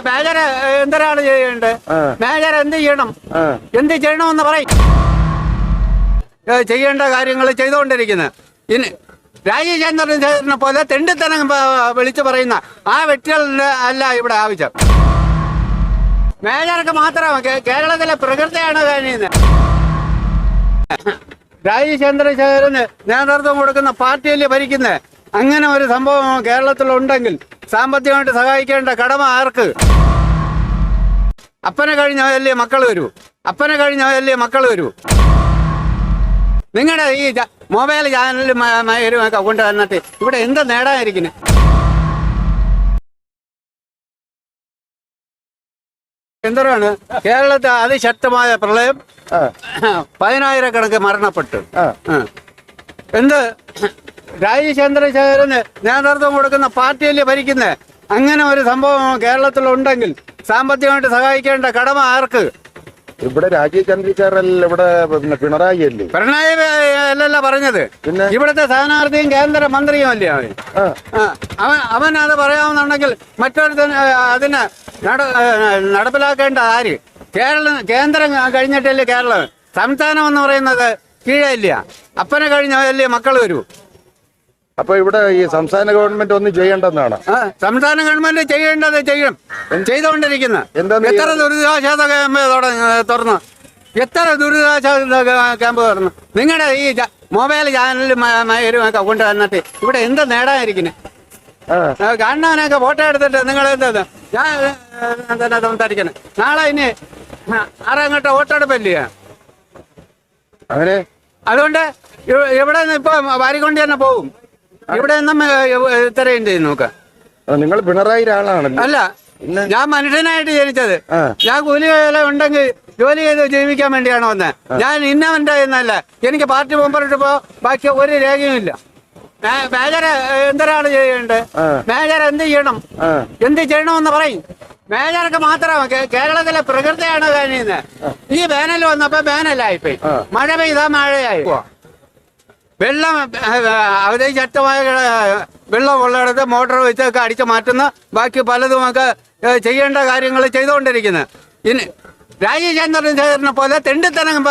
Major എന്തിനാണ് ചെയ്യേണ്ടത്? Major എന്ത് ചെയ്യണം, എന്ത് ചെയ്യണമെന്ന് പറയും. ചെയ്യേണ്ട കാര്യങ്ങൾ ചെയ്തുകൊണ്ടിരിക്കുന്നത്. ഇനി രാജീവ് ചന്ദ്രശേഖരനെ പോലെ തെണ്ടിത്തനം വിളിച്ചു പറയുന്ന ആ വ്യക്തികളുടെ അല്ല ഇവിടെ ആവശ്യം. മേജർക്ക് മാത്രമാണ് കേരളത്തിലെ പ്രകൃതിയാണ് കഴിയുന്നത്. രാജീവ് ചന്ദ്രശേഖരന് നേതൃത്വം കൊടുക്കുന്ന പാർട്ടിയല്ലേ ഭരിക്കുന്നത്. അങ്ങനെ ഒരു സംഭവം കേരളത്തിലുണ്ടെങ്കിൽ സാമ്പത്തികമായിട്ട് സഹായിക്കേണ്ട കടമ ആർക്ക്? അപ്പനെ കഴിഞ്ഞല്ലേ മക്കൾ വരൂ, അപ്പനെ കഴിഞ്ഞല്ലേ മക്കൾ വരൂ. നിങ്ങളുടെ ഈ മൊബൈൽ ചാനലും ഒക്കെ കൊണ്ട് വന്നിട്ട് ഇവിടെ എന്താ നേടാനിരിക്കുന്നത്? എന്താണ് കേരളത്തിൽ അതിശക്തമായ പ്രളയം, 10,000 മരണപ്പെട്ടു. എന്ത് രാജീവ് ചന്ദ്രശേഖരന് നേതൃത്വം കൊടുക്കുന്ന പാർട്ടിയല്ലേ ഭരിക്കുന്നത്. അങ്ങനെ ഒരു സംഭവം കേരളത്തിലുണ്ടെങ്കിൽ സാമ്പത്തികമായിട്ട് സഹായിക്കേണ്ട കടമ ആർക്ക്? ഇവിടെ രാജീവ് ചന്ദ്രശേഖരല്ല, ഇവിടെ പിണറായി അല്ലേ? പിണറായി അല്ലല്ല പറഞ്ഞത്, ഇവിടുത്തെ സ്ഥാനാർത്ഥിയും കേന്ദ്ര മന്ത്രിയും അല്ലേ അവൻ അത് പറയാവുന്നുണ്ടെങ്കിൽ മറ്റൊരു അതിന് നടപ്പിലാക്കേണ്ട ആര്? കേന്ദ്രം കഴിഞ്ഞിട്ടല്ലേ കേരളം. സംസ്ഥാനം എന്ന് പറയുന്നത് കീഴല്ല. അപ്പനെ കഴിഞ്ഞല്ലേ മക്കൾ വരൂ. അപ്പൊ ഇവിടെ ഈ സംസ്ഥാന ഗവൺമെന്റ് ഒന്നും ചെയ്യേണ്ടെന്നാണ്. സംസ്ഥാന ഗവൺമെന്റ് ചെയ്യേണ്ടത് ചെയ്തുകൊണ്ടിരിക്കുന്ന. എത്ര ദുരിതാശ്വാസ ക്യാമ്പ് തുറന്നു, എത്ര ദുരിതാശ്വാസ ക്യാമ്പ് തുറന്നു. നിങ്ങളുടെ ഈ മൊബൈൽ ചാനലും ഒക്കെ കൊണ്ട് വന്നിട്ട് ഇവിടെ എന്താ നേടാനിരിക്കുന്നത്? കാണാനൊക്കെ ഫോട്ടോ എടുത്തിട്ട് നിങ്ങൾ എന്താ ഞാൻ തന്നെ സംസാരിക്കുന്നത്. നാളെ ഇനി ആറാങ്ങോട്ട് വോട്ടെടുപ്പല്ലേ അങ്ങനെ. അതുകൊണ്ട് ഇവിടെ നിന്ന് ഇപ്പൊ വാരിക്കൊണ്ട് തന്നെ പോകും. ഇവിടെ നിന്നും ഇത്രയും ചെയ്യും നോക്ക. നിങ്ങൾ പിണറായി ആളാണ്? അല്ല, ഞാൻ മനുഷ്യനായിട്ട് ജനിച്ചത്. ഞാൻ കൂലി വേല ഉണ്ടെങ്കിൽ ജോലി ചെയ്ത് ജീവിക്കാൻ വേണ്ടിയാണ് വന്നത്. ഞാൻ ഇന്നവന്റെ എന്നല്ല. എനിക്ക് പാർട്ടി മെമ്പറിട്ട് പോ ബാക്കി ഒരു രേഖയും ഇല്ല. മേജർ എന്തിനാണ് ചെയ്യേണ്ടത്? മേജർ എന്ത് ചെയ്യണം, എന്ത് ചെയ്യണമെന്ന് പറയും. മേജർക്ക് മാത്രമാണ് കേരളത്തിലെ പ്രകൃതിയാണ് കഴിയുന്നത്. ഈ വേനൽ വന്നപ്പോ വേനലായിപ്പോയി, മഴ പെയ്താ മഴയായി. വെള്ളം അതിശക്തമായ വെള്ളം ഉള്ളിടത്ത് മോട്ടോർ വെച്ചൊക്കെ അടിച്ചു മാറ്റുന്ന ബാക്കി പലതുമൊക്കെ ചെയ്യേണ്ട കാര്യങ്ങൾ ചെയ്തുകൊണ്ടിരിക്കുന്നത്. ഇനി രാജീവ് ചന്ദ്രശേഖരനെ പോലെ തെണ്ടിത്തനം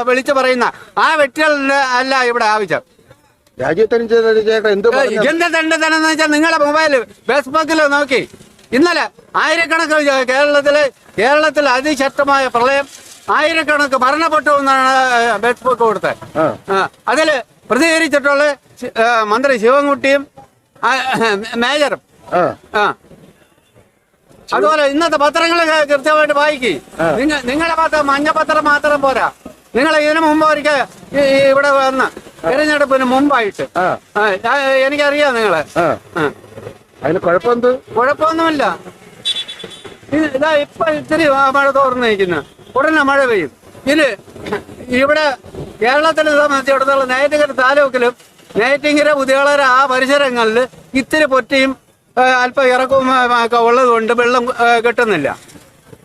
വിളിച്ചു പറയുന്ന ആ വ്യക്തികളുടെ അല്ല ഇവിടെ ആവശ്യം. എന്ത് തെണ്ടിത്തനം എന്ന് വെച്ചാൽ നിങ്ങളുടെ മൊബൈല് ഫേസ്ബുക്കിൽ നോക്കി ഇന്നലെ ആയിരക്കണക്കിന് കേരളത്തിൽ അതിശക്തമായ പ്രളയം, ആയിരക്കണക്ക് മരണപ്പെട്ടു എന്നാണ് ഫേസ്ബുക്ക് കൊടുത്തത്. അതില് പ്രതികരിച്ചിട്ടുള്ള മന്ത്രി ശിവൻകുട്ടിയും മേജറും. അതുപോലെ ഇന്നത്തെ പത്രങ്ങൾ കൃത്യമായിട്ട് വായിക്കും. നിങ്ങളുടെ പത്രം മഞ്ഞപത്രം മാത്രം പോരാ. നിങ്ങൾ ഇതിനു മുമ്പ് ഒരിക്കൽ ഇവിടെ വന്ന് തിരഞ്ഞെടുപ്പിന് മുമ്പായിട്ട് എനിക്കറിയാം നിങ്ങള്. അതിന് കുഴപ്പമൊന്നുമില്ല. ഇതാ ഇപ്പൊ ഇത്തിരി മഴ തോർന്നു നിൽക്കുന്ന ഉടനെ മഴ പെയ്യും. ഇത് ഇവിടെ കേരളത്തിനെ സംബന്ധിച്ചിടത്തോളം നെയ്യാറ്റിൻകര താലൂക്കിലും നെയ്യാറ്റിൻകര പുതിയളര ആ പരിസരങ്ങളിൽ ഇത്തിരി പൊറ്റിയും അല്പം ഇറക്കവും ഒക്കെ ഉള്ളത് കൊണ്ട് വെള്ളം കിട്ടുന്നില്ല.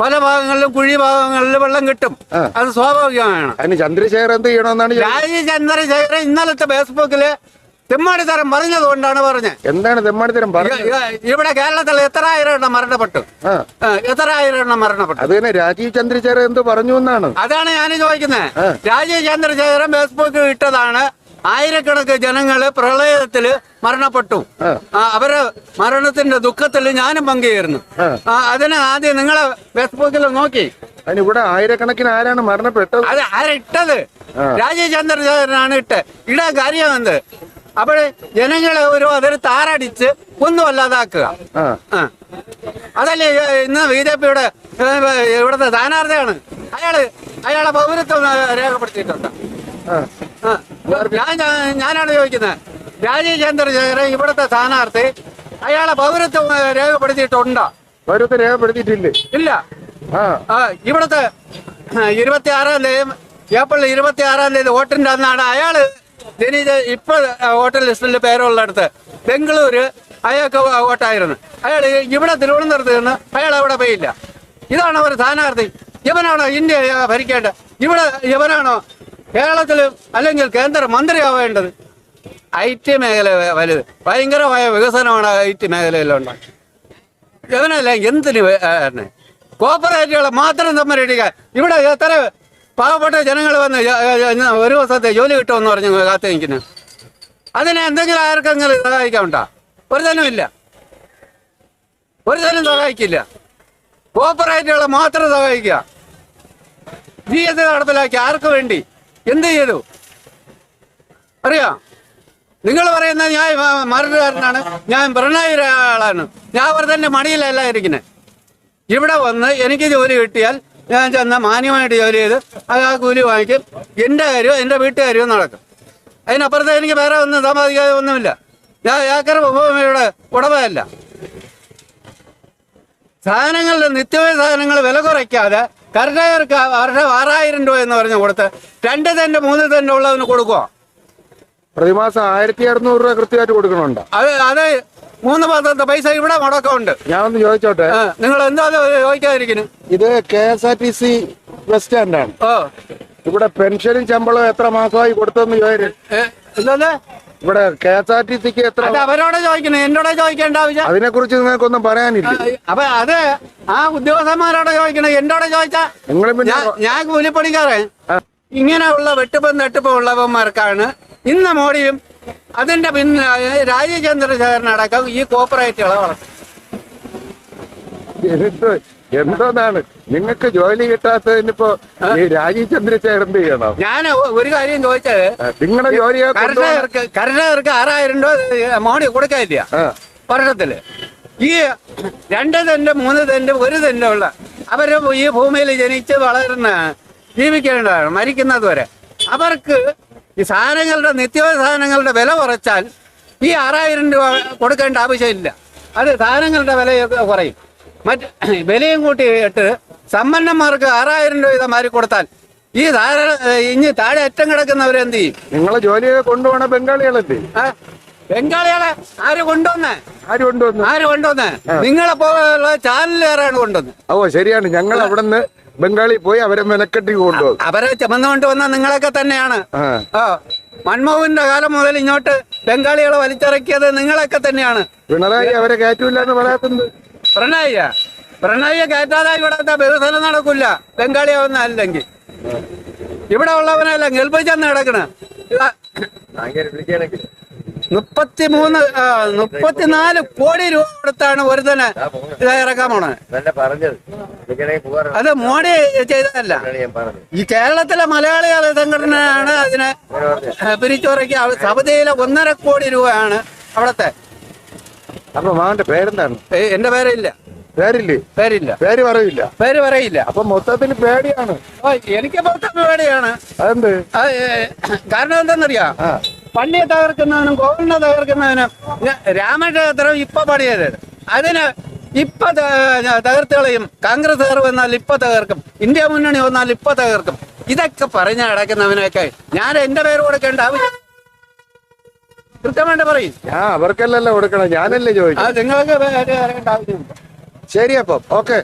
പല ഭാഗങ്ങളിലും കുഴി ഭാഗങ്ങളിലും വെള്ളം കിട്ടും. അത് സ്വാഭാവികമാണ്. ചന്ദ്രശേഖരൻ എന്ത് ചെയ്യണമെന്നാണ് രാജീവ് ചന്ദ്രശേഖരൻ ഇന്നലത്തെ ഫേസ്ബുക്കില് തെമ്മാടിത്തരം പറഞ്ഞത് കൊണ്ടാണ് പറഞ്ഞത്. എന്താണ് തെമ്മാടിത്തരം പറഞ്ഞത്? ഇവിടെ കേരളത്തിൽ എത്ര ആയിരം മരണപ്പെട്ടു, എത്ര ആയിരം മരണപ്പെട്ടു. അത് തന്നെ രാജീവ് ചന്ദ്രശേഖരൻ എന്ത് പറഞ്ഞു എന്നാണ്. അതാണ് ഞാൻ ചോദിക്കുന്നത്. രാജീവ് ചന്ദ്രശേഖരൻ ഫേസ്ബുക്കിൽ ഇട്ടതാണ്. ആയിരക്കണക്കിന് ജനങ്ങള് പ്രളയത്തില് മരണപ്പെട്ടു. അവര് മരണത്തിന്റെ ദുഃഖത്തിൽ ഞാനും പങ്കുചേരുന്നു. അതിന് ആദ്യം നിങ്ങളെ ഫേസ്ബുക്കിൽ നോക്കി. ഇവിടെ ആയിരക്കണക്കിന് ആരാണ് മരണപ്പെട്ടത്? അത് ആരിട്ടത്? രാജീവ് ചന്ദ്രശേഖരനാണ് ഇടാൻ കാര്യം എന്ത്? അപ്പോൾ ജനങ്ങളെ അതൊരു താറടിച്ച് ഒന്നും അല്ലാതാക്കുക. അതല്ലേ ഇന്ന് BJP ഇവിടുത്തെ സ്ഥാനാർത്ഥിയാണ്. അയാളെ പൗരത്വം രേഖപ്പെടുത്തിയിട്ടുണ്ട്. ഞാനാണ് ചോദിക്കുന്നത്, രാജീവ് ചന്ദ്രശേഖരൻ ഇവിടുത്തെ സ്ഥാനാർത്ഥി അയാളെ പൗരത്വം രേഖപ്പെടുത്തിയിട്ടുണ്ടോ? പൗരത്വം രേഖപ്പെടുത്തിയിട്ടില്ല. ഇല്ല. ഇവിടുത്തെ 26-ാം തീയതി ഏപ്രിൽ 26-ാം തീയതി വോട്ടിന്റെ അന്നാണ് അയാള് ഇപ്പൊ വോട്ടർ ലിസ്റ്റിൽ പേരുള്ളടത്ത് ബംഗളൂര് അയാൾക്ക് വോട്ടായിരുന്നു. അയാൾ ഇവിടെ തിരുവനന്തപുരത്ത് നിന്ന് അയാൾ അവിടെ പോയില്ല. ഇതാണ് ഒരു സ്ഥാനാർത്ഥി. ഇവനാണോ ഇന്ത്യ ഭരിക്കേണ്ടത്? ഇവിടെ ഇവനാണോ കേരളത്തിൽ അല്ലെങ്കിൽ കേന്ദ്ര മന്ത്രിയാവേണ്ടത്? IT മേഖല വലുത്, ഭയങ്കരമായ വികസനമാണ് IT മേഖലയിലുണ്ടായത്. ഇവനല്ല എന്തിന് കോപ്പറേറ്റുകളെ മാത്രം തമ്മിലടിക്കാൻ ഇവിടെ എത്ര പാവപ്പെട്ട ജനങ്ങൾ വന്ന് ഒരു ദിവസത്തെ ജോലി കിട്ടുമെന്ന് പറഞ്ഞു കാത്തു നിൽക്കുന്നു. അതിനെ എന്തെങ്കിലും ആർക്കെങ്കിലും സഹായിക്കാനുണ്ടോ? ഒരുതനുമില്ല, ഒരുതനും സഹായിക്കില്ല. കോപ്പറേറ്റുകളെ മാത്രം സഹായിക്കുക. GST നടപ്പിലാക്കി ആർക്ക് വേണ്ടി എന്ത് ചെയ്തു അറിയാം? നിങ്ങൾ പറയുന്നത് ഞാൻ മരട്ടുകാരനാണ്, ഞാൻ പിണറായി ആളാണ്, ഞാൻ അവർ തന്നെ മടിയിലല്ല ഇരിക്കുന്നത്. ഇവിടെ വന്ന് എനിക്ക് ജോലി കിട്ടിയാൽ ഞാൻ ചെന്ന മാന്യമായിട്ട് ജോലി ചെയ്ത് ആ കൂലി വാങ്ങിക്കും. എൻ്റെ കാര്യവും എൻ്റെ വീട്ടുകാര്യവും നടക്കും. അതിനപ്പുറത്ത് എനിക്ക് വേറെ ഒന്നും സമ്പാദിക്കാതെ ഒന്നുമില്ല. ഞാൻ ഏക്കർ ഭൂമിയുടെ ഉടമയല്ല. സാധനങ്ങളുടെ നിത്യമായ സാധനങ്ങൾ വില കുറയ്ക്കാതെ കർഷകർക്ക് വർഷം 6000 രൂപ എന്ന് പറഞ്ഞ് കൊടുത്ത് 2 സെന്റ് 3 സെന്റ് ഉള്ളതിന് കൊടുക്കുക. പ്രതിമാസം 1600 രൂപ കൃത്യമായിട്ട് കൊടുക്കണുണ്ടോ? അത് 3 മാസത്തെ പൈസ ഇവിടെ മുടക്കമുണ്ട്. ഞാൻ ഒന്ന് ചോദിച്ചോട്ടെ, നിങ്ങൾ എന്താ ചോദിക്കാതിരിക്കുന്നു? ഇത് KSRTC ബസ് സ്റ്റാൻഡാണ്. ഓ, ഇവിടെ പെൻഷനും ശമ്പളവും എത്ര മാസമായി കൊടുത്തെന്ന് ചോദിച്ചു. എന്താ ഇവിടെ KSRTCക്ക് എത്ര? അത് അവരോട് ചോദിക്കണം, എന്നോട് ചോദിക്കേണ്ട ആവശ്യം. അതിനെ കുറിച്ച് നിങ്ങൾക്കൊന്നും പറയാനില്ല. അപ്പൊ അത് ആ ഉദ്യോഗസ്ഥന്മാരോട് ചോദിക്കണം, എന്നോട് ചോദിച്ചാ ഞാൻ കൂലിപ്പണിക്കാരൻ. ഇങ്ങനെയുള്ള വെട്ടുപ്പം തട്ടുപ്പം ഉള്ളവന്മാർക്കാണ് ഇന്ന് മോഡിയും അതിന്റെ പിന്നെ രാജീവ് ചന്ദ്രശേഖരനടക്കം ഈ കോപ്പറേറ്റുകളെ വളർത്തും. എന്തോന്നാണ് നിങ്ങൾക്ക് ജോലി കിട്ടാത്തതിനിപ്പോ ഈ രാജീവ് ചന്ദ്രശേഖരൻ എന്ത് ചെയ്യണം? ഞാൻ ഒരു കാര്യം ചോദിച്ചത്, നിങ്ങളുടെ ജോലിയെ കർഷകർക്ക് 6000 രൂപ മോഡി കൊടുക്കാനില്ല വർഷത്തില്. ഈ 2 സെന്റ് 3 സെന്റ് 1 സെന്റ് ഉള്ള അവര് ഈ ഭൂമിയിൽ ജനിച്ച് വളരുന്ന ജീവിക്കേണ്ടതാണ് മരിക്കുന്നത് വരെ. അവർക്ക് ഈ സാധനങ്ങളുടെ നിത്യസാധനങ്ങളുടെ വില കുറച്ചാൽ ഈ 6000 രൂപ കൊടുക്കേണ്ട ആവശ്യമില്ല. അത് സാധനങ്ങളുടെ വില കുറയും. മറ്റ് വിലയും കൂട്ടിയിട്ട് സമ്പന്നന്മാർക്ക് 6000 രൂപ ഇതമാരി കൊടുത്താൽ ഈ ഇനി താഴെ അറ്റം കിടക്കുന്നവരെന്ത് ചെയ്യും? നിങ്ങളെ ജോലിയെ കൊണ്ടുപോണ ബംഗാളികളല്ലേ? ബംഗാളികളെ ആര് കൊണ്ടുവന്നേ? ആര് കൊണ്ടുവന്നേ? നിങ്ങളെ പോലുള്ള ചാനലുകാരാണ് കൊണ്ടുവന്നത്. ഓ ശരിയാണ്, ഞങ്ങൾ അവിടെ നിന്ന് ബംഗാളി പോയി അവരെ മെനക്കെട്ടി കൊണ്ടുപോകും. അവരെ ചുമന്നുകൊണ്ട് വന്ന നിങ്ങളൊക്കെ തന്നെയാണ്. മൻമോഹന്റെ കാലം മുതൽ ഇങ്ങോട്ട് ബംഗാളികളെ വലിച്ചിറക്കിയത് നിങ്ങളൊക്കെ തന്നെയാണ്. പിണറായി അവരെ കയറ്റൂല എന്ന് പറയാത്തത് പിണറായിയെ കയറ്റാതെ ഇവിടത്തെ വികസനം നടക്കില്ല. ബംഗാളിയാവുന്ന അല്ലെങ്കിൽ ഇവിടെ ഉള്ളവനല്ല ഗൾഫിൽ കിടക്കണ 34 കോടി രൂപ കൊടുത്താണ് ഒരുത്തന് ഇത് ഇറക്കാൻ പോണത്. അത് മോഡി ചെയ്തതല്ല, ഈ കേരളത്തിലെ മലയാളികളെ സംഘടനയാണ് അതിനെ പിരിച്ചുറക്കി. സൗദിയിലെ 1.5 കോടി രൂപയാണ് അവിടത്തെ. അപ്പൊ മാവന്റെ പേരെന്താണ്? എന്റെ പേരില്ല. പേരില്ലേ? പേര് പറയില്ല. അപ്പൊ മൊത്തത്തിൽ പേടിയാണ്. എനിക്ക് മൊത്തത്തിൽ പേടിയാണ്. അതെന്ത്? കാരണം എന്താണെന്നറിയാ, പള്ളിയെ തകർക്കുന്നതിനും കോവിലിനെ തകർക്കുന്നതിനും രാമക്ഷേത്രം ഇപ്പൊ പണിയത് അതിന് ഇപ്പൊ തകർത്തുകളയും. കോൺഗ്രസ്സുകാർ വന്നാൽ ഇപ്പൊ തകർക്കും, ഇന്ത്യ മുന്നണി വന്നാൽ ഇപ്പൊ തകർക്കും. ഇതൊക്കെ പറഞ്ഞ അടക്കുന്നവനൊക്കെ ഞാൻ എന്റെ പേര് കൊടുക്കേണ്ട ആവശ്യം കൃത്യമായിട്ട് പറയും. അവർക്കല്ലല്ലോ കൊടുക്കണം, ഞാനല്ലേ ചോദിക്കും. നിങ്ങൾക്ക് പേര് അറിയേണ്ട ആവശ്യമില്ല. ശരി, അപ്പം ഓക്കെ.